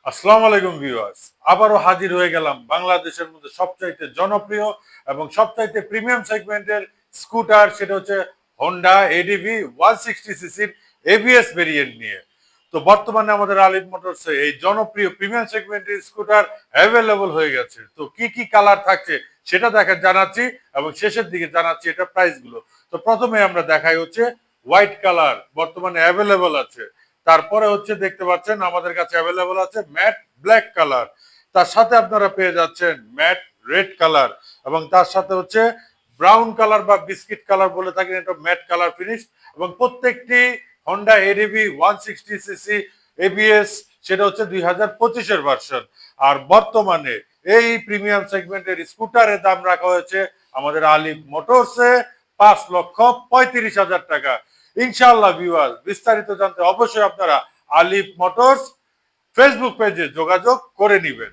আসসালামু আলাইকুম ভিউয়ার্স, আবারও হাজির হয়ে গেলাম বাংলাদেশের মধ্যে সবচাইতে জনপ্রিয় এবং সবচাইতে প্রিমিয়াম সেগমেন্টের স্কুটার, সেটা হচ্ছে হোন্ডা এডিভি 160 সিসির এবিএস ভেরিয়েন্ট নিয়ে। তো বর্তমানে আমাদের আলিফ মোটরসে এই জনপ্রিয় প্রিমিয়াম সেগমেন্টের স্কুটার অ্যাভেলেবল হয়ে গেছে। তো কি কি কালার থাকছে সেটা জানাচ্ছি এবং শেষের দিকে জানাচ্ছি এটা প্রাইসগুলো। তো প্রথমে আমরা দেখাই হচ্ছে হোয়াইট কালার বর্তমানে অ্যাভেলেবল আছে। তারপরে হচ্ছে দেখতে পাচ্ছেন আমাদের কাছে অ্যাভেলেবল আছে ম্যাট ব্ল্যাক কালার। তার সাথে আপনারা পেয়ে যাচ্ছেন ম্যাট রেড কালার এবং তার সাথে হচ্ছে ব্রাউন কালার বা বিস্কিট কালার বলে থাকেন, এটা ম্যাট কালার ফিনিশ। এবং প্রত্যেকটি হন্ডা এডিভি 160 সিসি এবিএস, সেটা হচ্ছে 2025-এর ভার্সন। আর বর্তমানে এই প্রিমিয়াম সেগমেন্টের স্কুটারের দাম রাখা হয়েছে আমাদের আলিফ মোটরসে 5,35,000 টাকা। ইনশাআল্লাহ ভিউয়ার্স, বিস্তারিত জানতে অবশ্যই আপনারা আলিফ মোটরস ফেসবুক পেজে যোগাযোগ করে নেবেন।